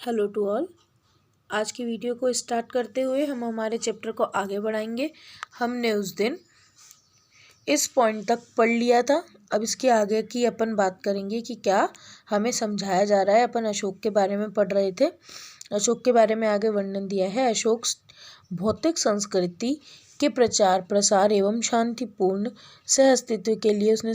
Hello to all. आज की video को स्टार्ट करते हुए हम हमारे चैप्टर को आगे बढ़ाएंगे। हमने उस दिन इस पॉइंट तक पढ़ लिया था। अब इसके आगे की अपन बात करेंगे कि क्या हमें समझाया जा रहा है। अपन अशोक के बारे में पढ़ रहे थे। अशोक के बारे में आगे वर्णन दिया है। अशोक भौतिक संस्कृति के प्रचार प्रसार एवं शांतिपूर्ण सह अस्तित्व के लिए उसने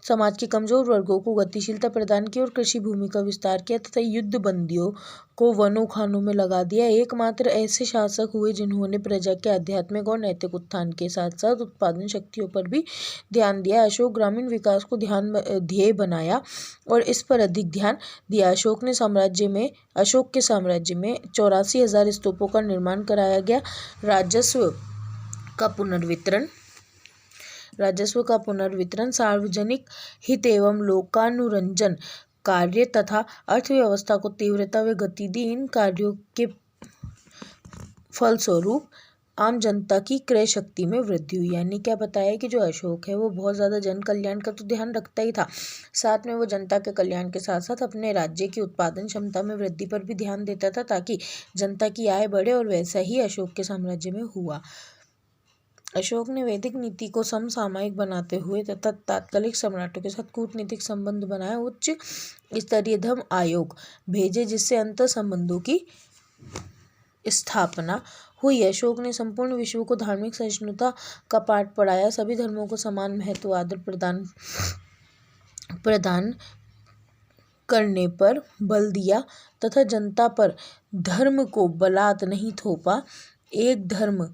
समाज के कमजोर वर्गों को गतिशीलता प्रदान की और कृषि भूमि का विस्तार किया तथा युद्ध बंदियों को वनों खानों में लगा दिया। एकमात्र ऐसे शासक हुए जिन्होंने प्रजा के आध्यात्मिक और नैतिक उत्थान के साथ साथ उत्पादन शक्तियों पर भी ध्यान दिया। अशोक ग्रामीण विकास को ध्येय बनाया और इस पर अधिक ध्यान दिया। अशोक के साम्राज्य में 84,000 स्तूपों का निर्माण कराया गया। राजस्व का पुनर्वितरण सार्वजनिक हित एवं लोकानुरंजन कार्य तथा अर्थव्यवस्था को तीव्रता व गति दी। इन कार्यों के फलस्वरूप आम जनता की क्रय शक्ति में वृद्धि हुई। यानी क्या बताया कि जो अशोक है वो बहुत ज़्यादा जन कल्याण का तो ध्यान रखता ही था, साथ में वो जनता के कल्याण के साथ साथ अपने राज्य की उत्पादन क्षमता में वृद्धि पर भी ध्यान देता था ताकि जनता की आय बढ़े, और वैसा ही अशोक के साम्राज्य में हुआ। अशोक ने वैदिक नीति को समसामयिक बनाते हुए तथा तात्कालिक सम्राटों के साथ कूटनीतिक संबंध बनाए। उच्च स्तरीय धर्म आयोग भेजे जिससे अंतर संबंधों की स्थापना हुई। अशोक ने संपूर्ण विश्व को धार्मिक सहिष्णुता का पाठ पढ़ाया। सभी धर्मों को समान महत्व आदर प्रदान करने पर बल दिया तथा जनता पर धर्म को बलात् नहीं थोपा। एक धर्म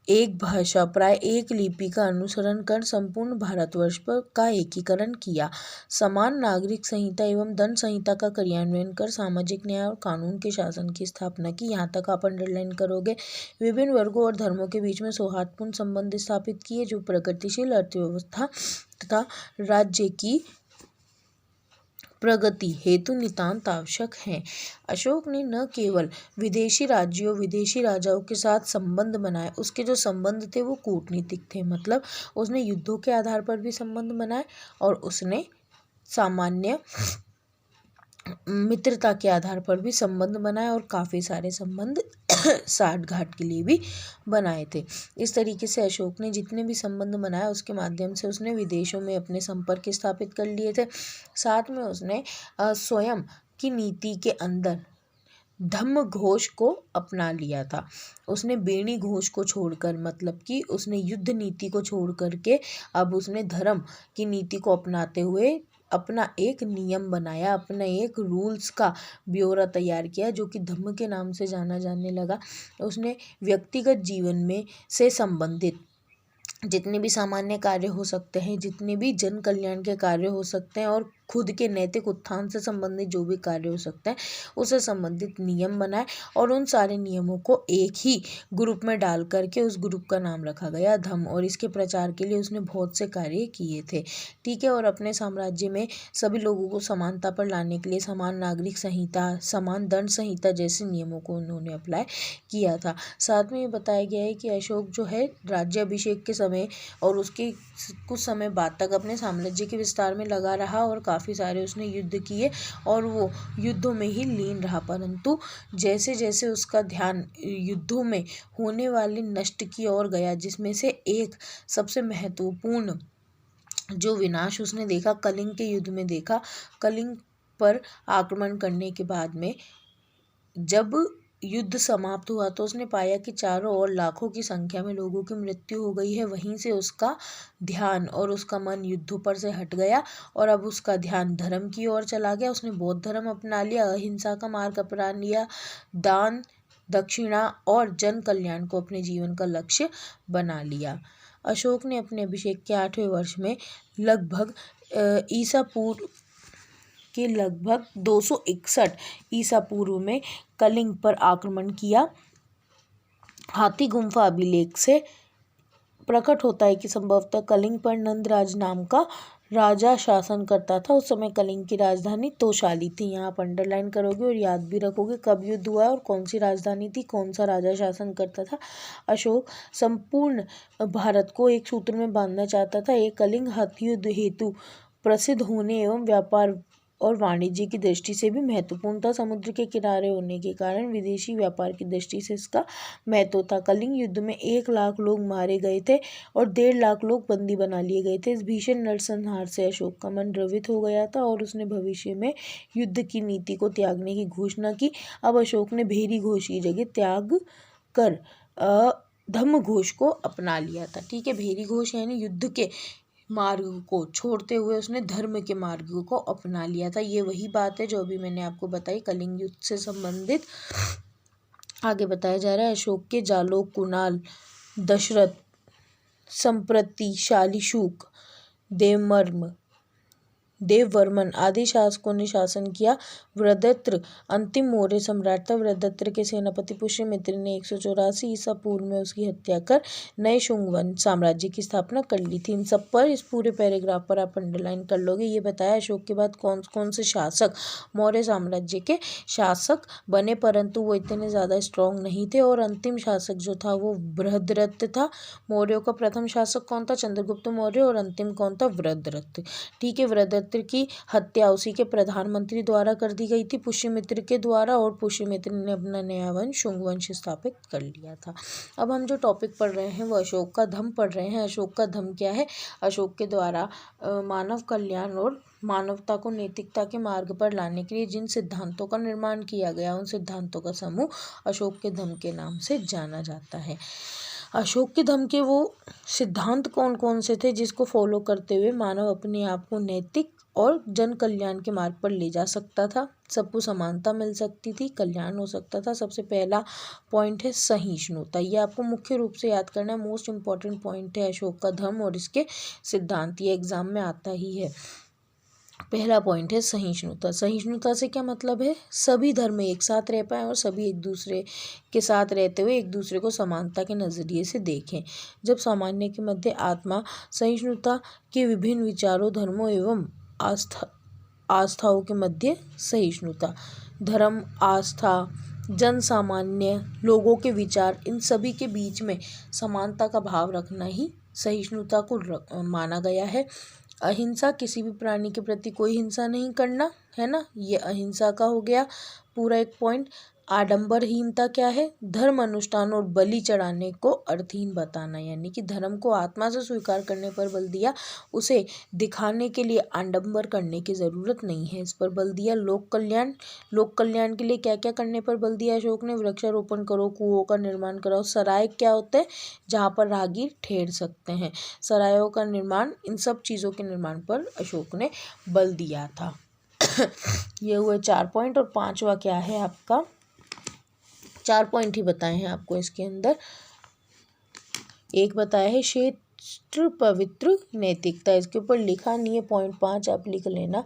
एक भाषा प्राय एक लिपि का अनुसरण कर संपूर्ण भारतवर्ष का एकीकरण किया। समान नागरिक संहिता एवं दंड संहिता का क्रियान्वयन कर सामाजिक न्याय और कानून के शासन की स्थापना की। यहाँ तक आप अंडरलाइन करोगे। विभिन्न वर्गों और धर्मों के बीच में सौहार्दपूर्ण संबंध स्थापित किए जो प्रगतिशील अर्थव्यवस्था तथा राज्य की प्रगति हेतु नितांत आवश्यक हैं। अशोक ने न केवल विदेशी राजाओं के साथ संबंध बनाए, उसके जो संबंध थे वो कूटनीतिक थे, मतलब उसने युद्धों के आधार पर भी संबंध बनाए और उसने सामान्य मित्रता के आधार पर भी संबंध बनाए और काफ़ी सारे संबंध साठ घाट के लिए भी बनाए थे। इस तरीके से अशोक ने जितने भी संबंध बनाए उसके माध्यम से उसने विदेशों में अपने संपर्क स्थापित कर लिए थे। साथ में उसने स्वयं की नीति के अंदर धम्म घोष को अपना लिया था। उसने बेणी घोष को छोड़कर, मतलब कि उसने युद्ध नीति को छोड़ करके अब उसने धर्म की नीति को अपनाते हुए अपना एक नियम बनाया, अपना एक रूल्स का ब्यौरा तैयार किया जो कि धम्म के नाम से जाना जाने लगा। उसने व्यक्तिगत जीवन में से संबंधित जितने भी सामान्य कार्य हो सकते हैं, जितने भी जन कल्याण के कार्य हो सकते हैं और खुद के नैतिक उत्थान से संबंधित जो भी कार्य हो सकते हैं उससे संबंधित नियम बनाए और उन सारे नियमों को एक ही ग्रुप में डाल करके उस ग्रुप का नाम रखा गया धम्म, और इसके प्रचार के लिए उसने बहुत से कार्य किए थे। ठीक है। और अपने साम्राज्य में सभी लोगों को समानता पर लाने के लिए समान नागरिक संहिता, समान दंड संहिता जैसे नियमों को उन्होंने अप्लाई किया था। साथ में ये बताया गया है कि अशोक जो है राज्याभिषेक के समय और उसके कुछ समय बाद तक अपने साम्राज्य के विस्तार में लगा रहा और काफ़ी सारे उसने युद्ध किए और वो युद्धों में ही लीन रहा। परंतु जैसे जैसे उसका ध्यान युद्धों में होने वाले नष्ट की ओर गया, जिसमें से एक सबसे महत्वपूर्ण जो विनाश उसने देखा कलिंग के युद्ध में देखा। कलिंग पर आक्रमण करने के बाद में जब युद्ध समाप्त हुआ तो उसने पाया कि चारों ओर लाखों की संख्या में लोगों की मृत्यु हो गई है। वहीं से उसका ध्यान और उसका मन युद्धों पर से हट गया और अब उसका ध्यान धर्म की ओर चला गया। उसने बौद्ध धर्म अपना लिया, अहिंसा का मार्ग अपना लिया, दान दक्षिणा और जन कल्याण को अपने जीवन का लक्ष्य बना लिया। अशोक ने अपने अभिषेक के 8वें वर्ष में लगभग ईसा पूर्व 261 ईसा पूर्व में कलिंग पर आक्रमण किया। हाथी गुम्फा अभिलेख से प्रकट होता है कि संभवतः कलिंग पर नंदराज नाम का राजा शासन करता था। उस समय कलिंग की राजधानी तोशाली थी। यहाँ आप अंडरलाइन करोगे और याद भी रखोगे कब युद्ध हुआ और कौन सी राजधानी थी, कौन सा राजा शासन करता था। अशोक संपूर्ण भारत को एक सूत्र में बांधना चाहता था। एक कलिंग हाथी युद्ध हेतु प्रसिद्ध होने एवं व्यापार और वाणिज्य की दृष्टि से भी महत्वपूर्ण था। समुद्र के किनारे होने के कारण विदेशी व्यापार की दृष्टि से इसका महत्व था। कलिंग युद्ध में 1 लाख लोग मारे गए थे और 1.5 लाख लोग बंदी बना लिए गए थे। इस भीषण नरसंहार से अशोक का मन द्रवित हो गया था और उसने भविष्य में युद्ध की नीति को त्यागने की घोषणा की। अब अशोक ने भेरी घोष की जगह त्याग कर धम्म घोष को अपना लिया था। ठीक है, भेरी घोष यानी युद्ध के मार्ग को छोड़ते हुए उसने धर्म के मार्ग को अपना लिया था। ये वही बात है जो अभी मैंने आपको बताई कलिंग युद्ध से संबंधित। आगे बताया जा रहा है, अशोक के जालोक, कुणाल, दशरथ, संप्रति, शालीशुक, देववर्मन आदि शासकों ने शासन किया। वृद्धत्र अंतिम मौर्य सम्राट था। वृद्धत्र के सेनापति पुष्यमित्र ने 184 ईसा पूर्व में उसकी हत्या कर नए शुंगवंश साम्राज्य की स्थापना कर ली थी। इन सब पर, इस पूरे पैराग्राफ पर आप अंडरलाइन कर लोगे। ये बताया अशोक के बाद कौन कौन से शासक मौर्य साम्राज्य के शासक बने, परंतु वो इतने ज़्यादा स्ट्रॉन्ग नहीं थे। और अंतिम शासक जो था वो बृहद्रथ था। मौर्यों का प्रथम शासक कौन था? चंद्रगुप्त मौर्य। और अंतिम कौन था? वृहद्रथ। ठीक है, वृहद्रथ की हत्या उसी के प्रधानमंत्री द्वारा कर दी गई थी, पुष्यमित्र के द्वारा, और पुष्यमित्र ने अपना नया वंश शुंग वंश स्थापित कर लिया था। अब हम जो टॉपिक पढ़ रहे हैं वो अशोक का धम्म पढ़ रहे हैं। अशोक का धम्म क्या है? अशोक के द्वारा मानव कल्याण और मानवता को नैतिकता के मार्ग पर लाने के लिए जिन सिद्धांतों का निर्माण किया गया, उन सिद्धांतों का समूह अशोक के धम्म के नाम से जाना जाता है। अशोक के धम्म के वो सिद्धांत कौन कौन से थे जिसको फॉलो करते हुए मानव अपने आप को नैतिक और जन कल्याण के मार्ग पर ले जा सकता था, सबको समानता मिल सकती थी, कल्याण हो सकता था। सबसे पहला पॉइंट है सहिष्णुता। ये आपको मुख्य रूप से याद करना है, मोस्ट इम्पॉर्टेंट पॉइंट है अशोक का धम्म और इसके सिद्धांत। ये एग्जाम में आता ही है। पहला पॉइंट है सहिष्णुता। सहिष्णुता से क्या मतलब है? सभी धर्म एक साथ रह पाएं और सभी एक दूसरे के साथ रहते हुए एक दूसरे को समानता के नज़रिए से देखें। जब सामान्य के मध्य आत्मा सहिष्णुता के विभिन्न विचारों, धर्मों एवं आस्थाओं के मध्य सहिष्णुता, धर्म, आस्था, जन सामान्य लोगों के विचार, इन सभी के बीच में समानता का भाव रखना ही सहिष्णुता को माना गया है। अहिंसा, किसी भी प्राणी के प्रति कोई हिंसा नहीं करना, है ना, ये अहिंसा का हो गया पूरा एक पॉइंट। आडंबरहीनता क्या है? धर्म अनुष्ठान और बलि चढ़ाने को अर्थहीन बताना, यानी कि धर्म को आत्मा से स्वीकार करने पर बल दिया, उसे दिखाने के लिए आडंबर करने की ज़रूरत नहीं है, इस पर बल दिया। लोक कल्याण, लोक कल्याण के लिए क्या क्या करने पर बल दिया अशोक ने? वृक्षारोपण करो, कुओं का निर्माण कराओ। सराय क्या होते हैं? जहाँ पर राहगीर ठहर सकते हैं, सरायों का निर्माण, इन सब चीज़ों के निर्माण पर अशोक ने बल दिया था। ये हुए 4 पॉइंट। और 5वां क्या है आपका? 4 पॉइंट ही बताए हैं आपको इसके अंदर। एक बताया है श्रेष्ठ पवित्र नैतिकता, इसके ऊपर लिखा नहीं है, पॉइंट 5 आप लिख लेना।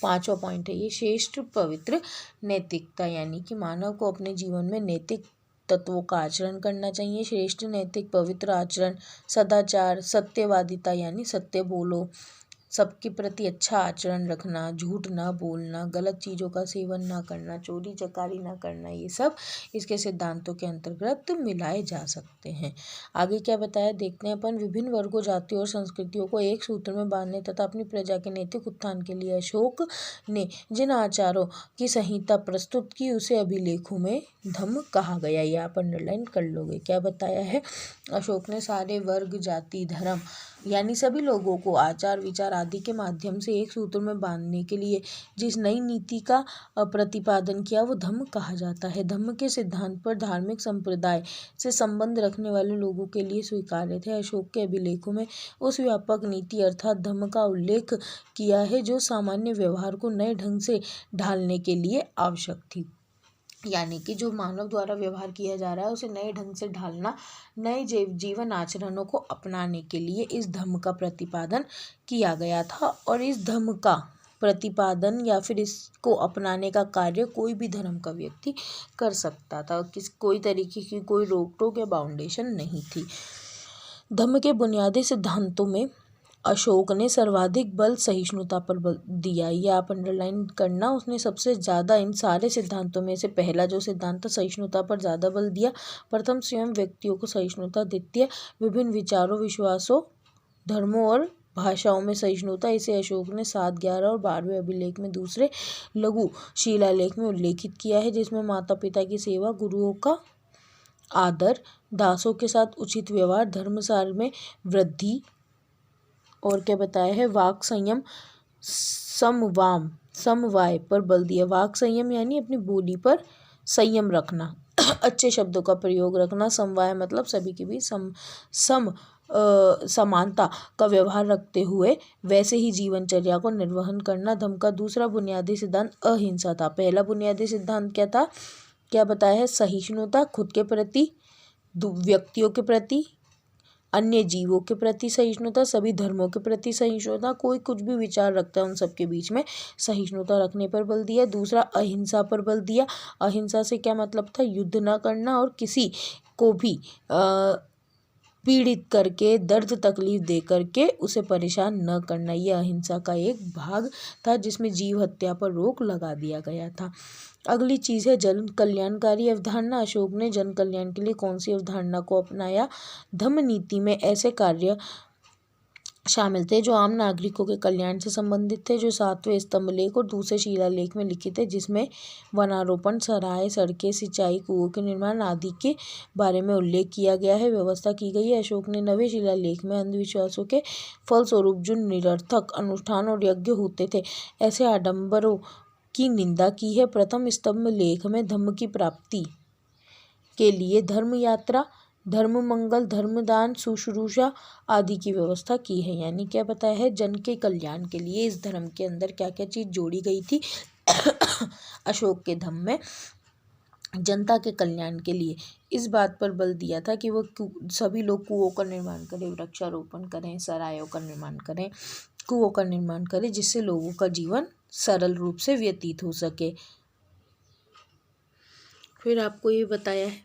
5वां पॉइंट है ये श्रेष्ठ पवित्र नैतिकता, यानी कि मानव को अपने जीवन में नैतिक तत्वों का आचरण करना चाहिए। श्रेष्ठ नैतिक पवित्र आचरण, सदाचार, सत्यवादिता यानी सत्य बोलो, सबके प्रति अच्छा आचरण रखना, झूठ ना बोलना, गलत चीज़ों का सेवन ना करना, चोरी चकारी ना करना, ये सब इसके सिद्धांतों के अंतर्गत मिलाए जा सकते हैं। आगे क्या बताया देखते हैं अपन। विभिन्न वर्गों, जातियों और संस्कृतियों को एक सूत्र में बांधने तथा अपनी प्रजा के नैतिक उत्थान के लिए अशोक ने जिन आचारों की संहिता प्रस्तुत की उसे अभिलेखों में धम्म कहा गया। ये आप अंडरलाइन कर लोगे। क्या बताया है? अशोक ने सारे वर्ग, जाति, धर्म यानी सभी लोगों को आचार विचार आदि के माध्यम से एक सूत्र में बांधने के लिए जिस नई नीति का प्रतिपादन किया वो धम्म कहा जाता है। धम्म के सिद्धांत पर धार्मिक संप्रदाय से संबंध रखने वाले लोगों के लिए स्वीकार्य थे। अशोक के अभिलेखों में उस व्यापक नीति अर्थात धम्म का उल्लेख किया है जो सामान्य व्यवहार को नए ढंग से ढालने के लिए आवश्यक थी, यानी कि जो मानव द्वारा व्यवहार किया जा रहा है उसे नए ढंग से ढालना, नए जीवन आचरणों को अपनाने के लिए इस धम्म का प्रतिपादन किया गया था। और इस धम्म का प्रतिपादन या फिर इसको अपनाने का कार्य कोई भी धर्म का व्यक्ति कर सकता था, कोई तरीके की कोई रोक टोक या बाउंडेशन नहीं थी। धम्म के बुनियादी सिद्धांतों में अशोक ने सर्वाधिक बल सहिष्णुता पर बल दिया। ये आप अंडरलाइन करना। उसने सबसे ज़्यादा इन सारे सिद्धांतों में से पहला जो सिद्धांत था सहिष्णुता पर ज़्यादा बल दिया। प्रथम स्वयं व्यक्तियों को सहिष्णुता, द्वितीय विभिन्न विचारों, विश्वासों, धर्मों और भाषाओं में सहिष्णुता, इसे अशोक ने 7, 11 और 12वें अभिलेख में दूसरे लघु शिलालेख में उल्लेखित किया है, जिसमें माता पिता की सेवा, गुरुओं का आदर, दासों के साथ उचित व्यवहार, धर्मसार में वृद्धि और क्या बताया है, वाक संयम, समवाय पर बल दिया। वाक संयम यानी अपनी बोली पर संयम रखना, अच्छे शब्दों का प्रयोग रखना। समवाय मतलब सभी के बीच समानता का व्यवहार रखते हुए वैसे ही जीवनचर्या को निर्वहन करना। धम्म का दूसरा बुनियादी सिद्धांत अहिंसा था। पहला बुनियादी सिद्धांत क्या था, क्या बताया है, सहिष्णुता, खुद के प्रति, व्यक्तियों के प्रति, अन्य जीवों के प्रति सहिष्णुता, सभी धर्मों के प्रति सहिष्णुता, कोई कुछ भी विचार रखता है उन सबके बीच में सहिष्णुता रखने पर बल दिया। दूसरा अहिंसा पर बल दिया। अहिंसा से क्या मतलब था, युद्ध न करना और किसी को भी पीड़ित करके, दर्द तकलीफ दे करके उसे परेशान न करना, यह अहिंसा का एक भाग था जिसमें जीव हत्या पर रोक लगा दिया गया था। अगली चीज़ है जन कल्याणकारी अवधारणा। अशोक ने जन कल्याण के लिए कौन सी अवधारणा को अपनाया? धम्म नीति में ऐसे कार्य शामिल थे जो आम नागरिकों के कल्याण से संबंधित थे, जो 7वें स्तंभ लेख और दूसरे शिलालेख में लिखित है, जिसमें वनारोपण, सराय, सड़कें, सिंचाई, कुओं के निर्माण आदि के बारे में उल्लेख किया गया है, व्यवस्था की गई है। अशोक ने 9वें शिलालेख में अंधविश्वासों के फलस्वरूप जो निरर्थक अनुष्ठान और यज्ञ होते थे, ऐसे आडंबरों की निंदा की है। प्रथम स्तंभ लेख में धम्म की प्राप्ति के लिए धर्म यात्रा, धर्म मंगल, धर्मदान, शुश्रूषा आदि की व्यवस्था की है। यानी क्या बताया है, जन के कल्याण के लिए इस धर्म के अंदर क्या क्या चीज़ जोड़ी गई थी अशोक के धम्म में जनता के कल्याण के लिए इस बात पर बल दिया था कि वो सभी लोग कुओं का निर्माण करें, वृक्षारोपण करें, सरायों का निर्माण करें, कुओं का निर्माण करें, जिससे लोगों का जीवन सरल रूप से व्यतीत हो सके। फिर आपको ये बताया है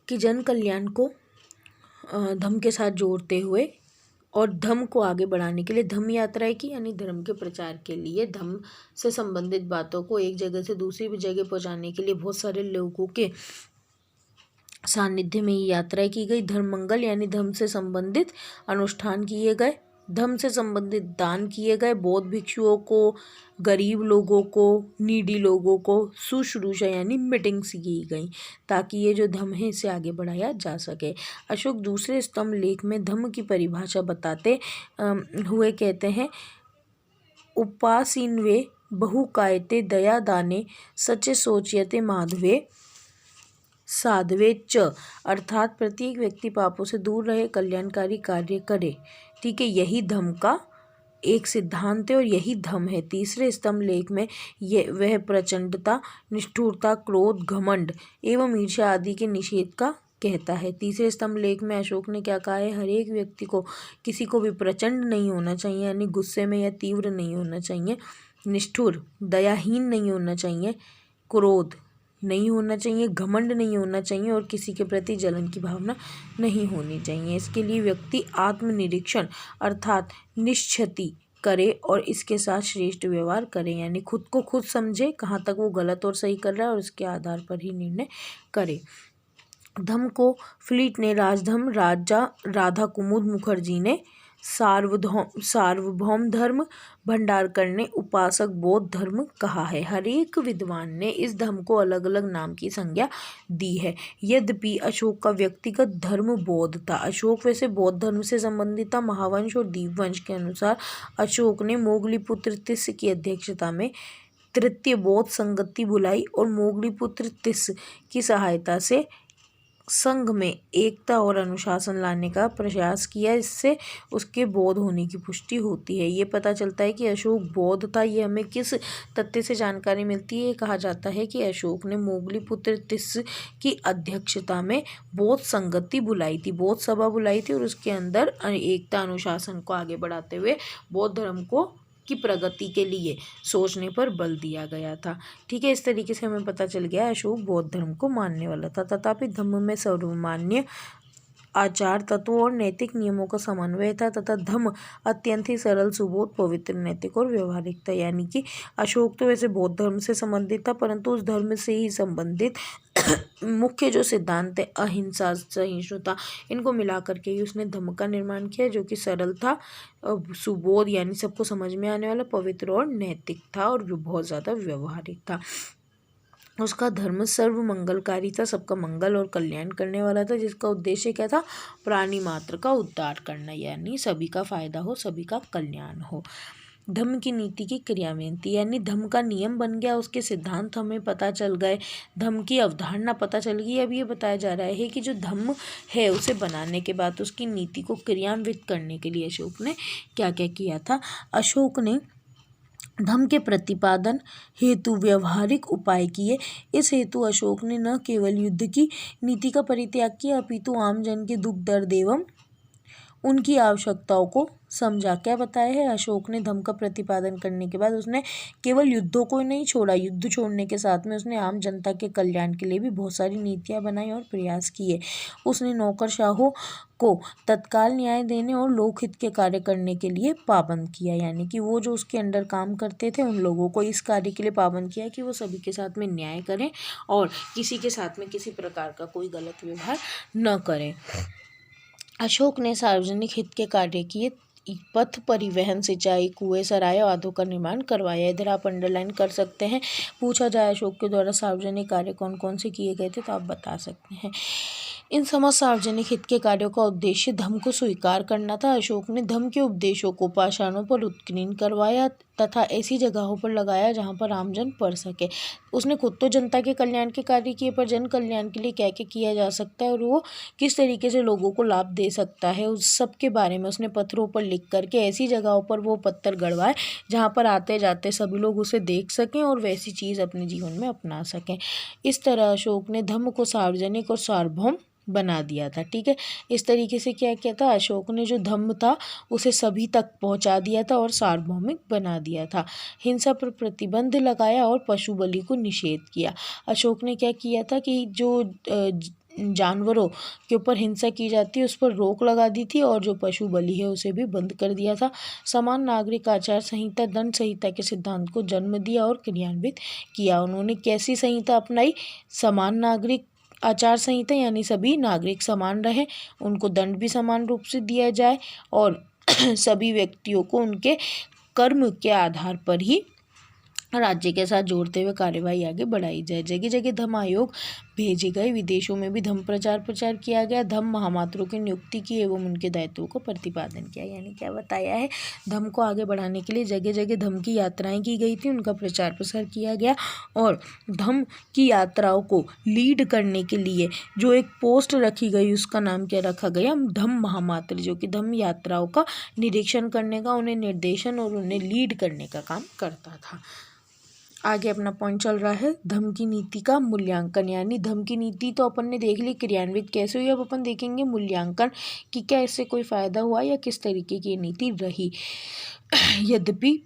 कि जन कल्याण को धम्म के साथ जोड़ते हुए और धम्म को आगे बढ़ाने के लिए धम्म यात्राएं की, यानी धर्म के प्रचार के लिए धम्म से संबंधित बातों को एक जगह से दूसरी भी जगह पहुंचाने के लिए बहुत सारे लोगों के सानिध्य में ये यात्राएं की गई। धर्म मंगल यानी धर्म से संबंधित अनुष्ठान किए गए, धर्म से संबंधित दान किए गए, बौद्ध भिक्षुओं को, गरीब लोगों को, नीडी लोगों को शुश्रूषा यानी मीटिंग्स की गई, ताकि ये जो धम्म है इसे आगे बढ़ाया जा सके। अशोक दूसरे स्तंभ लेख में धम्म की परिभाषा बताते हुए कहते हैं, उपासीनवे बहुकायते दया दाने सचे सोचयते माधवे साधवे च, अर्थात प्रत्येक व्यक्ति पापों से दूर रहे, कल्याणकारी कार्य करे। ठीक है, यही धम्म का एक सिद्धांत है और यही धम्म है। तीसरे स्तंभ लेख में वह प्रचंडता, निष्ठुरता, क्रोध, घमंड एवं ईर्ष्या आदि के निषेध का कहता है। तीसरे स्तंभ लेख में अशोक ने क्या कहा है, हर एक व्यक्ति को किसी को भी प्रचंड नहीं होना चाहिए, यानी गुस्से में या तीव्र नहीं होना चाहिए, निष्ठुर दयाहीन नहीं होना चाहिए, क्रोध नहीं होना चाहिए, घमंड नहीं होना चाहिए और किसी के प्रति जलन की भावना नहीं होनी चाहिए। इसके लिए व्यक्ति आत्मनिरीक्षण अर्थात निश्चिति करे और इसके साथ श्रेष्ठ व्यवहार करे, यानी खुद को खुद समझे कहाँ तक वो गलत और सही कर रहा है और उसके आधार पर ही निर्णय करे। धम्म को फ्लीट ने राजधम्म, राधा कुमुद मुखर्जी ने सार्वभौम धर्म, भंडारकर ने उपासक बौद्ध धर्म कहा है। हर एक विद्वान ने इस धर्म को अलग अलग नाम की संज्ञा दी है। यद्यपि अशोक का व्यक्तिगत धर्म बौद्ध था। अशोक वैसे बौद्ध धर्म से संबंधित था। महावंश और दीपवंश के अनुसार अशोक ने मोगलीपुत्र तिस्स की अध्यक्षता में तृतीय बौद्ध संगति बुलाई और मोगलीपुत्र तिस्स की सहायता से संघ में एकता और अनुशासन लाने का प्रयास किया। इससे उसके बौद्ध होने की पुष्टि होती है। ये पता चलता है कि अशोक बौद्ध था। ये हमें किस तथ्य से जानकारी मिलती है? कहा जाता है कि अशोक ने मोगलीपुत्र तिस्स की अध्यक्षता में बौद्ध संगति बुलाई थी, बौद्ध सभा बुलाई थी और उसके अंदर एकता अनुशासन को आगे बढ़ाते हुए बौद्ध धर्म को की प्रगति के लिए सोचने पर बल दिया गया था। ठीक है, इस तरीके से हमें पता चल गया अशोक बौद्ध धर्म को मानने वाला था। तथापि धम्म में सर्वमान्य आचार तत्वों और नैतिक नियमों का समन्वय था तथा धम्म अत्यंत ही सरल, सुबोध, पवित्र, नैतिक और व्यवहारिक था। यानी कि अशोक तो वैसे बौद्ध धर्म से संबंधित था, परंतु उस धर्म से ही संबंधित मुख्य जो सिद्धांत है अहिंसा, सहिष्णुता, इनको मिला करके ही उसने धम्म का निर्माण किया, जो कि सरल था, सुबोध यानी सबको समझ में आने वाला, पवित्र और नैतिक था और बहुत ज़्यादा व्यवहारिक था। उसका धर्म सर्व मंगलकारी था, सबका मंगल और कल्याण करने वाला था, जिसका उद्देश्य क्या था, प्राणी मात्र का उद्धार करना, यानी सभी का फायदा हो, सभी का कल्याण हो। धम्म की नीति की क्रियान्वयन, यानी धम्म का नियम बन गया, उसके सिद्धांत हमें पता चल गए, धम्म की अवधारणा पता चल गई। अब ये बताया जा रहा है कि जो धम्म है उसे बनाने के बाद उसकी नीति को क्रियान्वित करने के लिए अशोक ने क्या क्या किया था। अशोक ने धम्म के प्रतिपादन हेतु व्यवहारिक उपाय किए। इस हेतु अशोक ने न केवल युद्ध की नीति का परित्याग किया, अपितु आम जन के दुख दर्द एवं उनकी आवश्यकताओं को समझा। क्या बताया है, अशोक ने धम्म का प्रतिपादन करने के बाद उसने केवल युद्धों को नहीं छोड़ा, युद्ध छोड़ने के साथ में उसने आम जनता के कल्याण के लिए भी बहुत सारी नीतियां बनाई और प्रयास किए। उसने नौकरशाहों को तत्काल न्याय देने और लोकहित के कार्य करने के लिए पाबंद किया, यानी कि वो जो उसके अंडर काम करते थे उन लोगों को इस कार्य के लिए पाबंद किया कि वो सभी के साथ में न्याय करें और किसी के साथ में किसी प्रकार का कोई गलत व्यवहार न करें। अशोक ने सार्वजनिक हित के कार्य किए, पथ परिवहन, सिंचाई, कुएं, सराय आदि का निर्माण करवाया। इधर आप अंडरलाइन कर सकते हैं। पूछा जाए अशोक के द्वारा सार्वजनिक कार्य कौन कौन से किए गए थे तो आप बता सकते हैं। इन समस्त सार्वजनिक हित के कार्यों का उद्देश्य धम्म को स्वीकार करना था। अशोक ने धम्म के उपदेशों को पाषाणों पर उत्कीर्ण करवाया तथा ऐसी जगहों पर लगाया जहां पर आमजन पढ़ सके। उसने खुद तो जनता के कल्याण के कार्य किए, पर जन कल्याण के लिए क्या क्या किया जा सकता है और वो किस तरीके से लोगों को लाभ दे सकता है, उस सब के बारे में उसने पत्थरों पर लिख करके ऐसी जगहों पर वो पत्थर गड़वाए जहाँ पर आते जाते सभी लोग उसे देख सकें और वैसी चीज़ अपने जीवन में अपना सकें। इस तरह अशोक ने धम्म को सार्वजनिक और सार्वभौम बना दिया था। ठीक है, इस तरीके से क्या किया था, अशोक ने जो धम्म था उसे सभी तक पहुंचा दिया था और सार्वभौमिक बना दिया था। हिंसा पर प्रतिबंध लगाया और पशु बलि को निषेध किया। अशोक ने क्या किया था कि जो जानवरों के ऊपर हिंसा की जाती है उस पर रोक लगा दी थी और जो पशु बलि है उसे भी बंद कर दिया था। समान नागरिक आचार संहिता, दंड संहिता के सिद्धांत को जन्म दिया और क्रियान्वित किया। उन्होंने कैसी संहिता अपनाई, समान नागरिक आचार संहिता, यानी सभी नागरिक समान रहे, उनको दंड भी समान रूप से दिया जाए और सभी व्यक्तियों को उनके कर्म के आधार पर ही राज्य के साथ जोड़ते हुए कार्यवाही आगे बढ़ाई जाए। जगह जगह धम्म आयोग भेजे गए, विदेशों में भी धम्म प्रचार किया गया। धम्म महामात्रों की नियुक्ति की एवं उनके दायित्वों को प्रतिपादन किया, यानी क्या बताया है, धम्म को आगे बढ़ाने के लिए जगह जगह धम्म की यात्राएं की गई थी, उनका प्रचार प्रसार किया गया और धम्म की यात्राओं को लीड करने के लिए जो एक पोस्ट रखी गई उसका नाम क्या रखा गया, धम्म महामात्र, जो कि धम्म यात्राओं का निरीक्षण करने का, उन्हें निर्देशन और उन्हें लीड करने का काम करता था। आगे अपना पॉइंट चल रहा है धम्म की नीति का मूल्यांकन, यानी धम्म की नीति तो अपन ने देख ली क्रियान्वित कैसे हुई, अब अपन देखेंगे मूल्यांकन कि क्या इससे कोई फायदा हुआ या किस तरीके की नीति रही। यद्यपि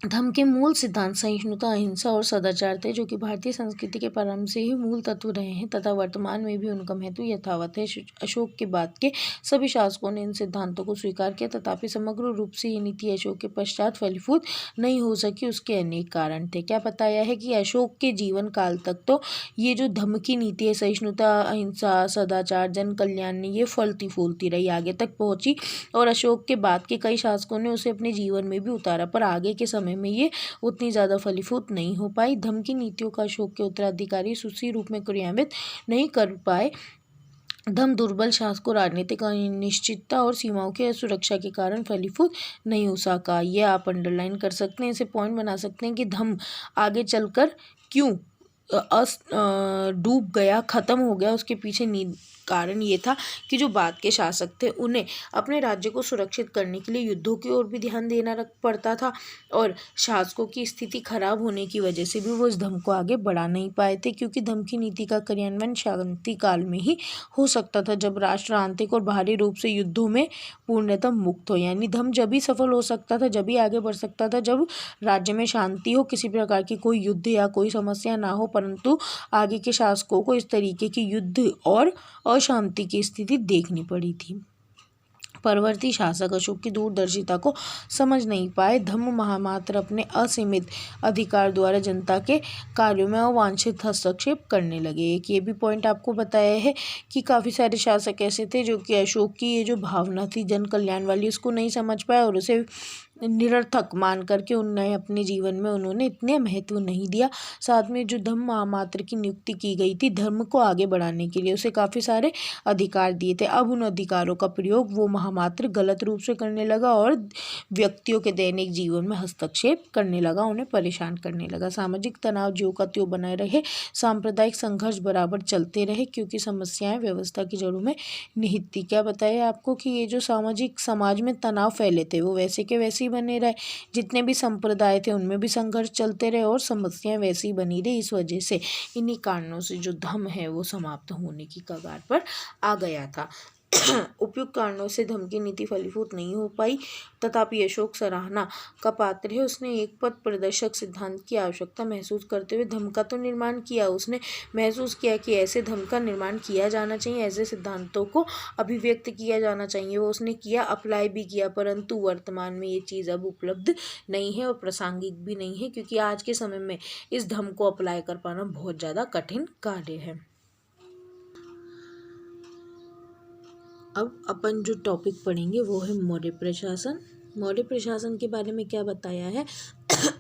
धम्म के मूल सिद्धांत सहिष्णुता, अहिंसा और सदाचार थे, जो कि भारतीय संस्कृति के प्रारंभ से ही मूल तत्व रहे हैं तथा वर्तमान में भी उनका महत्व यथावत है। अशोक के बाद के सभी शासकों ने इन सिद्धांतों को स्वीकार किया, तथापि समग्र रूप से ये नीति अशोक के पश्चात फलीभूत नहीं हो सकी। उसके अनेक कारण थे। क्या बताया है कि अशोक के जीवन काल तक तो ये जो धम्म की नीति है, सहिष्णुता, अहिंसा, सदाचार, जन कल्याण, ये फलती फूलती रही, आगे तक पहुंची और अशोक के बाद के कई शासकों ने उसे अपने जीवन में भी उतारा, पर आगे के समय में ये उतनी ज़्यादा फलीभूत नहीं हो पाई। धम्म की नीतियों का अशोक के उत्तराधिकारी सुसी रूप में क्रियान्वित नहीं कर पाए। धम्म दुर्बल शासकों, राजनीतिक अनिश्चितता और सीमाओं की सुरक्षा के कारण फलीभूत नहीं हो सका। ये आप अंडरलाइन कर सकते हैं, इसे पॉइंट बना सकते हैं कि धम्म आगे चलकर क्यों डूब गया, ख़त्म हो गया। उसके पीछे कारण ये था कि जो बाद के शासक थे उन्हें अपने राज्य को सुरक्षित करने के लिए युद्धों की ओर भी ध्यान देना पड़ता था और शासकों की स्थिति खराब होने की वजह से भी वो इस धम्म को आगे बढ़ा नहीं पाए थे, क्योंकि धम्म की नीति का क्रियान्वयन शांति काल में ही हो सकता था, जब राष्ट्र आंतरिक और बाहरी रूप से युद्धों में पूर्णतः मुक्त हो। यानी धम्म जब ही सफल हो सकता था, जब ही आगे बढ़ सकता था, जब राज्य में शांति हो, किसी प्रकार की कोई युद्ध या कोई समस्या ना हो। परंतु आगे के शासकों को इस तरीके की युद्ध और अशांति की स्थिति देखनी पड़ी थी। परवर्ती शासक अशोक की दूरदर्शिता को समझ नहीं पाए। धम्म महामात्र अपने असीमित अधिकार द्वारा जनता के कार्यों में अवांछित हस्तक्षेप करने लगे। एक ये भी पॉइंट आपको बताया है कि काफ़ी सारे शासक ऐसे थे जो कि अशोक की ये जो भावना थी जन कल्याण वाली उसको नहीं समझ पाए और उसे निरर्थक मान करके उन्हें अपने जीवन में उन्होंने इतने महत्व नहीं दिया। साथ में जो धम्म महामात्र की नियुक्ति की गई थी धर्म को आगे बढ़ाने के लिए, उसे काफ़ी सारे अधिकार दिए थे। अब उन अधिकारों का प्रयोग वो महामात्र गलत रूप से करने लगा और व्यक्तियों के दैनिक जीवन में हस्तक्षेप करने लगा, उन्हें परेशान करने लगा। सामाजिक तनाव ज्यों का त्यों बना रहे, सांप्रदायिक संघर्ष बराबर चलते रहे क्योंकि समस्याएं व्यवस्था की जड़ों में निहित थी। क्या बताया आपको कि ये जो समाज में तनाव फैले थे वो वैसे के वैसे ही बने रहे, जितने भी संप्रदाय थे उनमें भी संघर्ष चलते रहे और समस्याएं वैसी ही बनी रही। इस वजह से इन्हीं कारणों से जो धम्म है वो समाप्त होने की कगार पर आ गया था। उपयुक्त कारणों से धम्म की नीति फलीभूत नहीं हो पाई, तथापि अशोक सराहना का पात्र है। उसने एक पथ प्रदर्शक सिद्धांत की आवश्यकता महसूस करते हुए धम्म का तो निर्माण किया। उसने महसूस किया कि ऐसे धम्म का निर्माण किया जाना चाहिए, ऐसे सिद्धांतों को अभिव्यक्त किया जाना चाहिए, वो उसने किया, अप्लाई भी किया। परंतु वर्तमान में ये चीज़ अब उपलब्ध नहीं है और प्रासंगिक भी नहीं है, क्योंकि आज के समय में इस धम्म को अप्लाई कर पाना बहुत ज़्यादा कठिन कार्य है। अब अपन जो टॉपिक पढ़ेंगे वो है मौर्य प्रशासन। मौर्य प्रशासन के बारे में क्या बताया है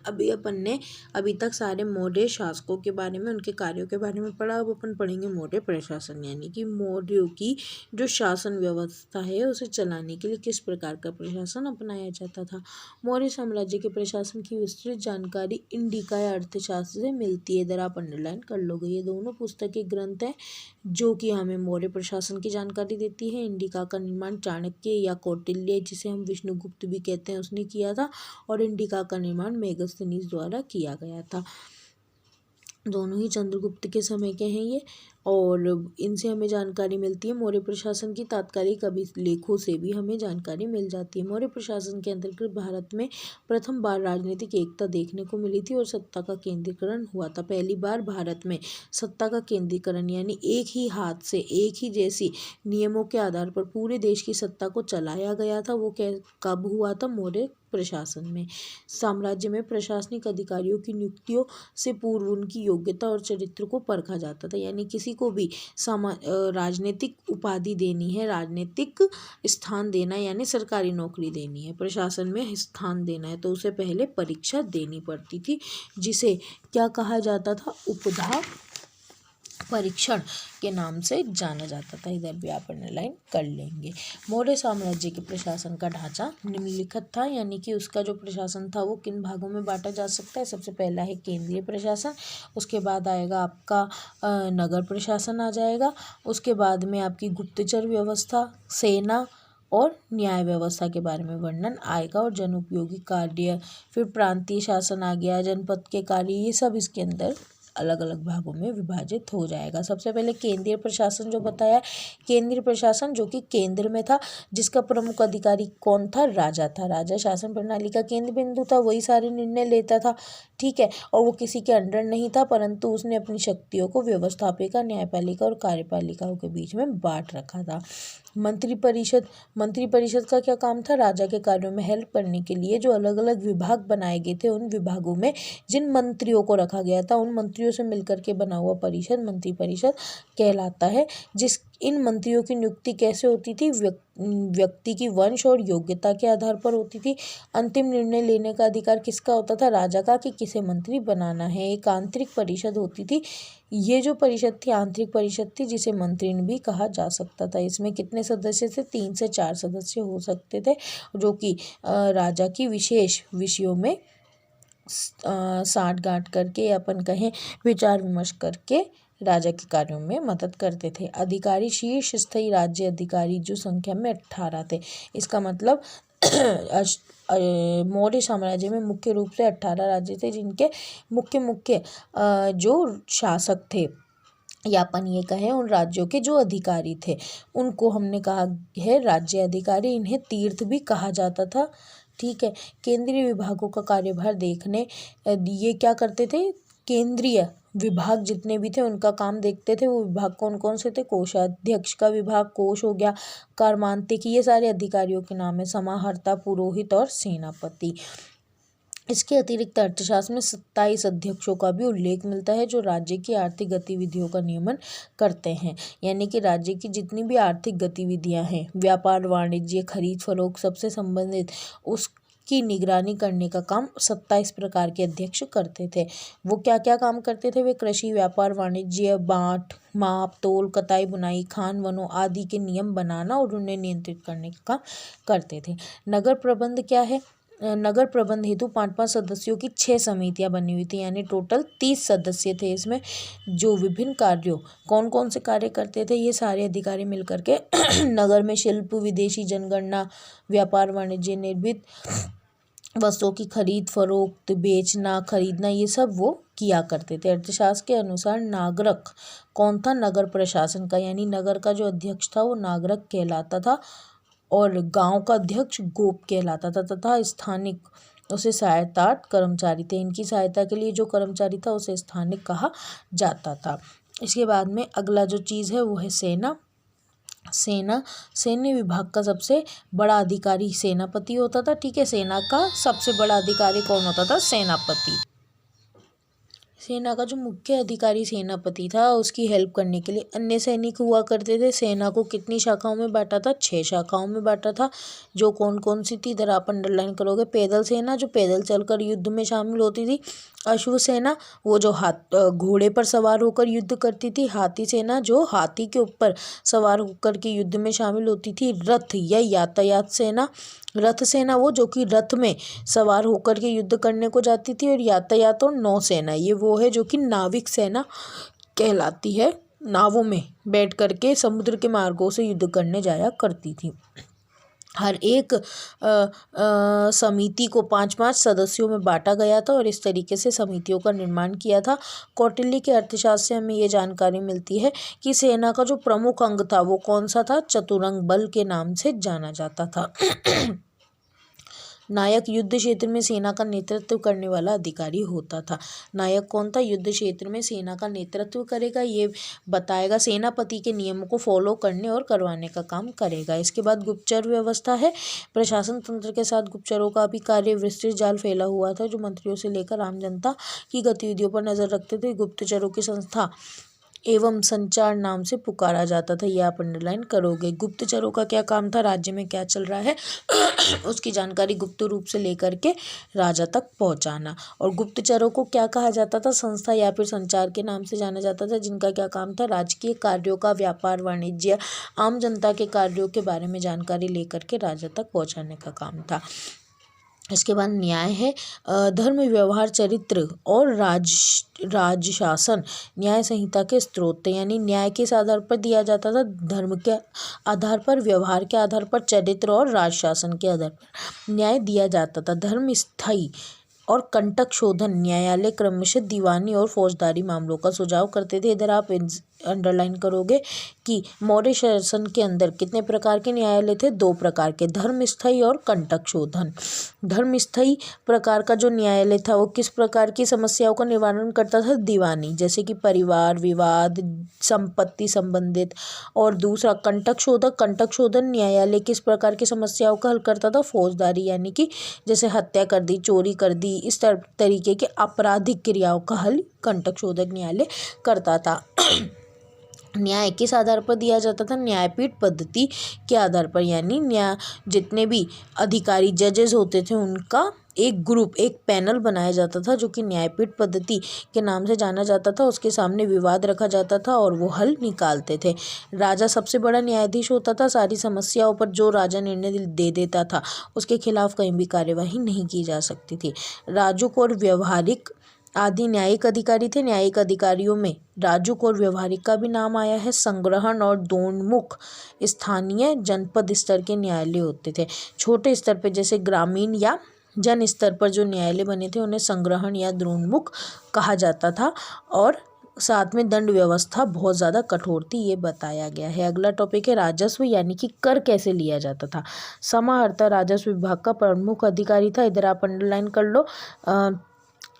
अभी तक सारे मौर्य शासकों के बारे में, उनके कार्यों के बारे में पढ़ा। अब अपन पढ़ेंगे मौर्य प्रशासन, यानी कि मौर्यों की जो शासन व्यवस्था है उसे चलाने के लिए किस प्रकार का प्रशासन अपनाया जाता था। मौर्य साम्राज्य के प्रशासन की विस्तृत जानकारी इंडिका या अर्थशास्त्र से मिलती है। इधर आप अंडरलाइन कर लोगे। ये दोनों पुस्तकें ग्रंथ हैं जो कि हमें मौर्य प्रशासन की जानकारी देती है। इंडिका का निर्माण चाणक्य या कौटिल्य, जिसे हम विष्णुगुप्त भी कहते हैं, उसने किया था, और इंडिका का निर्माण मेगस्थनीज द्वारा किया गया था। दोनों ही चंद्रगुप्त के समय के हैं ये, और इनसे हमें जानकारी मिलती है। मौर्य प्रशासन की तात्कालिक अभिलेखों से भी हमें जानकारी मिल जाती है। मौर्य प्रशासन के अंतर्गत भारत में प्रथम बार राजनीतिक एकता देखने को मिली थी और सत्ता का केंद्रीकरण हुआ था। पहली बार भारत में सत्ता का केंद्रीकरण, यानी एक ही हाथ से एक ही जैसी नियमों के आधार पर पूरे देश की सत्ता को चलाया गया था, वो कब हुआ था? मौर्य प्रशासन में। साम्राज्य में प्रशासनिक अधिकारियों की नियुक्तियों से पूर्व उनकी योग्यता और चरित्र को परखा जाता था, यानी किसी को भी राजनीतिक उपाधि देनी है, राजनीतिक स्थान देना, यानी सरकारी नौकरी देनी है, प्रशासन में स्थान देना है, तो उसे पहले परीक्षा देनी पड़ती थी, जिसे क्या कहा जाता था? उपधा परीक्षण के नाम से जाना जाता था। इधर भी आप अंडरलाइन कर लेंगे। मौर्य साम्राज्य के प्रशासन का ढांचा निम्नलिखित था, यानी कि उसका जो प्रशासन था वो किन भागों में बांटा जा सकता है। सबसे पहला है केंद्रीय प्रशासन, उसके बाद आएगा आपका नगर प्रशासन आ जाएगा, उसके बाद में आपकी गुप्तचर व्यवस्था, सेना और न्याय व्यवस्था के बारे में वर्णन आएगा, और जन उपयोगी कार्य, फिर प्रांतीय शासन आ गया, जनपद के कार्य, ये सब इसके अंदर अलग अलग भागों में विभाजित हो जाएगा। सबसे पहले केंद्रीय प्रशासन जो बताया, केंद्रीय प्रशासन जो कि केंद्र में था, जिसका प्रमुख अधिकारी कौन था? राजा था। राजा शासन प्रणाली का केंद्र बिंदु था, वही सारे निर्णय लेता था, ठीक है, और वो किसी के अंडर नहीं था, परंतु उसने अपनी शक्तियों को व्यवस्थापिका, न्यायपालिका और कार्यपालिकाओं के बीच में बांट रखा था। मंत्रिपरिषद का क्या काम था? राजा के कार्यों में हेल्प करने के लिए जो अलग अलग विभाग बनाए गए थे, उन विभागों में जिन मंत्रियों को रखा गया था, उन मंत्रियों से मिलकर के बना हुआ परिषद मंत्रिपरिषद कहलाता है। इन मंत्रियों की नियुक्ति कैसे होती थी? व्यक्ति की वंश और योग्यता के आधार पर होती थी। अंतिम निर्णय लेने का अधिकार किसका होता था? राजा का, कि किसे मंत्री बनाना है। एक आंतरिक परिषद होती थी। ये जो परिषद थी आंतरिक परिषद थी, जिसे मंत्री भी कहा जा सकता था। इसमें कितने सदस्य थे? 3 से 4 सदस्य हो सकते थे, जो कि राजा की विशेष विषयों में साठ-गांठ करके, अपन कहें विचार विमर्श करके राजा के कार्यों में मदद करते थे। अधिकारी, शीर्ष स्थायी राज्य अधिकारी जो संख्या में 18 थे। इसका मतलब मौर्य साम्राज्य में मुख्य रूप से 18 राज्य थे, जिनके मुख्य जो शासक थे, या अपन ये कहें उन राज्यों के जो अधिकारी थे, उनको हमने कहा है राज्य अधिकारी। इन्हें तीर्थ भी कहा जाता था, ठीक है। केंद्रीय विभागों का कार्यभार देखने ये क्या करते थे? केंद्रीय विभाग जितने भी थे उनका काम देखते थे। वो विभाग कौन कौन से थे? कोषाध्यक्ष का विभाग, कोष हो गया, कर्मांतिक, ये सारे अधिकारियों के नाम है, समाहर्ता, पुरोहित और सेनापति। इसके अतिरिक्त अर्थशास्त्र में 27 अध्यक्षों का भी उल्लेख मिलता है जो राज्य की आर्थिक गतिविधियों का नियमन करते हैं। यानी कि राज्य की जितनी भी आर्थिक गतिविधियां हैं, व्यापार, वाणिज्य, खरीद फरोख्त सबसे संबंधित, उसकी निगरानी करने का काम 27 प्रकार के अध्यक्ष करते थे। वो क्या क्या काम करते थे? वे कृषि, व्यापार, वाणिज्य, बांट, माप, तोल, कताई, बुनाई, खान, वनों आदि के नियम बनाना और उन्हें नियंत्रित करने का काम करते थे। नगर प्रबंध क्या है? नगर प्रबंध हेतु 5-5 सदस्यों की 6 समितियां बनी हुई थी, यानी टोटल 30 सदस्य थे इसमें, जो विभिन्न कार्यों, कौन कौन से कार्य करते थे ये सारे अधिकारी मिलकर के नगर में शिल्प, विदेशी जनगणना, व्यापार, वाणिज्य, निर्मित वस्तुओं की खरीद फरोख्त, बेचना, खरीदना, ये सब वो किया करते थे। अर्थशास्त्र के अनुसार नागरक कौन था? नगर प्रशासन का, यानी नगर का जो अध्यक्ष था वो नागरक कहलाता था और गांव का अध्यक्ष गोप कहलाता था, तथा स्थानिक उसे सहायतार्थ कर्मचारी थे। इनकी सहायता के लिए जो कर्मचारी था उसे स्थानिक कहा जाता था। इसके बाद में अगला जो चीज़ है वो है सेना। सैन्य विभाग का सबसे बड़ा अधिकारी सेनापति होता था। ठीक है, सेना का सबसे बड़ा अधिकारी कौन होता था? सेनापति। सेना का जो मुख्य अधिकारी सेनापति था, उसकी हेल्प करने के लिए अन्य सैनिक हुआ करते थे। सेना को कितनी शाखाओं में बांटा था? 6 शाखाओं में बांटा था। जो कौन कौन सी थी? इधर आप अंडरलाइन करोगे। पैदल सेना जो पैदल चलकर युद्ध में शामिल होती थी। अश्व सेना वो जो घोड़े पर सवार होकर युद्ध करती थी। हाथी सेना जो हाथी के ऊपर सवार होकर के युद्ध में शामिल होती थी। रथ या यातायात सेना, रथ सेना वो जो कि रथ में सवार होकर के युद्ध करने को जाती थी। और यातायात और नौसेना ये वो है जो कि नाविक सेना कहलाती है, नावों में बैठ करके समुद्र के मार्गों से युद्ध करने जाया करती थी। हर एक समिति को 5-5 सदस्यों में बांटा गया था और इस तरीके से समितियों का निर्माण किया था। कौटिल्य के अर्थशास्त्र से हमें ये जानकारी मिलती है कि सेना का जो प्रमुख अंग था वो कौन सा था? चतुरंग बल के नाम से जाना जाता था। नायक युद्ध क्षेत्र में सेना का नेतृत्व करने वाला अधिकारी होता था। नायक कौन था? युद्ध क्षेत्र में सेना का नेतृत्व करेगा, ये बताएगा, सेनापति के नियमों को फॉलो करने और करवाने का काम करेगा। इसके बाद गुप्तचर व्यवस्था है। प्रशासन तंत्र के साथ गुप्तचरों का भी कार्य विस्तृत जाल फैला हुआ था, जो मंत्रियों से लेकर आम जनता की गतिविधियों पर नजर रखते थे। गुप्तचरों की संस्था एवं संचार नाम से पुकारा जाता था, ये आप अंडरलाइन करोगे। गुप्तचरों का क्या काम था? राज्य में क्या चल रहा है उसकी जानकारी गुप्त रूप से लेकर के राजा तक पहुंचाना। और गुप्तचरों को क्या कहा जाता था? संस्था या फिर संचार के नाम से जाना जाता था, जिनका क्या काम था? राजकीय कार्यों का, व्यापार, वाणिज्य, आम जनता के कार्यों के बारे में जानकारी लेकर के राजा तक पहुंचाने का काम था। इसके बाद न्याय है। धर्म, व्यवहार, चरित्र और राजशासन न्याय संहिता के स्रोत थे, यानी न्याय किस आधार पर दिया जाता था? धर्म के आधार पर, व्यवहार के आधार पर, चरित्र और राजशासन के आधार पर न्याय दिया जाता था। धर्म स्थायी और कंटक शोधन न्यायालय क्रमशः दीवानी और फौजदारी मामलों का सुझाव करते थे। इधर आप अंडरलाइन करोगे कि मौर्य शासन के अंदर कितने प्रकार के न्यायालय थे? 2 प्रकार के, धर्म स्थायी और कंटक शोधन। धर्म स्थायी प्रकार का जो न्यायालय था वो किस प्रकार की समस्याओं का निवारण करता था? दीवानी, जैसे कि परिवार विवाद, संपत्ति संबंधित। और दूसरा कंटक शोधन न्यायालय किस प्रकार की समस्याओं का हल करता था? फौजदारी, यानी कि जैसे हत्या कर दी, चोरी कर दी, इस तरीके के आपराधिक क्रियाओं का हल कंटक शोधक न्यायालय करता था। न्याय किस आधार पर दिया जाता था? न्यायपीठ पद्धति के आधार पर, यानी जितने भी अधिकारी जजेस होते थे उनका एक ग्रुप, एक पैनल बनाया जाता था, जो कि न्यायपीठ पद्धति के नाम से जाना जाता था। उसके सामने विवाद रखा जाता था और वो हल निकालते थे। राजा सबसे बड़ा न्यायाधीश होता था। सारी समस्याओं पर जो राजा निर्णय दे देता था उसके खिलाफ कहीं भी कार्यवाही नहीं की जा सकती थी। राजुक और व्यवहारिक आदि न्यायिक अधिकारी थे। न्यायिक अधिकारियों में राजुक और व्यवहारिक का भी नाम आया है। संग्रहण और दोनमुख स्थानीय जनपद स्तर के न्यायालय होते थे। छोटे स्तर पर जैसे ग्रामीण या जन स्तर पर जो न्यायालय बने थे उन्हें संग्रहण या द्रोणमुख कहा जाता था। और साथ में दंड व्यवस्था बहुत ज़्यादा कठोर थी, ये बताया गया है। अगला टॉपिक है राजस्व, यानी कि कर कैसे लिया जाता था। समाहर्ता राजस्व विभाग का प्रमुख अधिकारी था। इधर आप अंडरलाइन कर लो।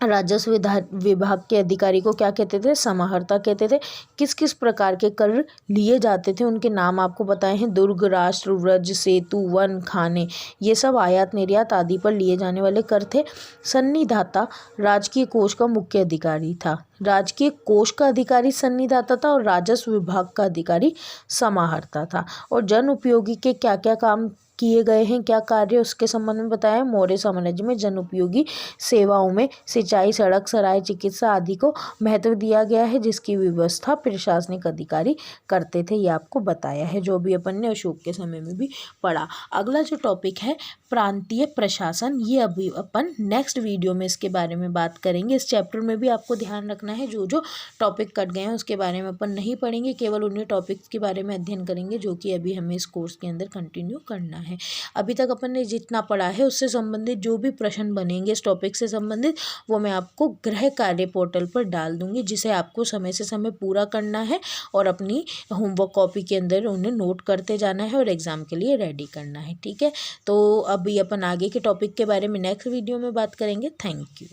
राजस्व विभाग के अधिकारी को क्या कहते थे? समाहर्ता कहते थे। किस किस प्रकार के कर लिए जाते थे उनके नाम आपको बताए हैं। दुर्ग, राष्ट्र, व्रज, सेतु, वन, खाने, ये सब आयात निर्यात आदि पर लिए जाने वाले कर थे। सन्निधाता राजकीय कोष का मुख्य अधिकारी था। राजकीय कोष का अधिकारी सन्निधाता था और राजस्व विभाग का अधिकारी समाहर्ता था। और जन उपयोगी के क्या क्या काम किए गए हैं, क्या कार्य, उसके संबंध में बताया। मौर्य साम्राज्य में जन उपयोगी सेवाओं में सिंचाई, सड़क, सराय, चिकित्सा आदि को महत्व दिया गया है, जिसकी व्यवस्था प्रशासनिक अधिकारी करते थे। ये आपको बताया है, जो भी अपन ने अशोक के समय में भी पढ़ा। अगला जो टॉपिक है प्रांतीय प्रशासन, ये अभी अपन नेक्स्ट वीडियो में इसके बारे में बात करेंगे। इस चैप्टर में भी आपको ध्यान रखना है, जो जो टॉपिक कट गए हैं उसके बारे में अपन नहीं पढ़ेंगे, केवल उन्हीं टॉपिक्स के बारे में अध्ययन करेंगे जो कि अभी हमें इस कोर्स के अंदर कंटिन्यू करना है। अभी तक अपन ने जितना पढ़ा है उससे संबंधित जो भी प्रश्न बनेंगे इस टॉपिक से संबंधित, वो मैं आपको गृह कार्य पोर्टल पर डाल दूंगी, जिसे आपको समय से समय पूरा करना है और अपनी होमवर्क कॉपी के अंदर उन्हें नोट करते जाना है और एग्ज़ाम के लिए रेडी करना है। ठीक है, तो अभी अपन आगे के टॉपिक के बारे में नेक्स्ट वीडियो में बात करेंगे। Thank you.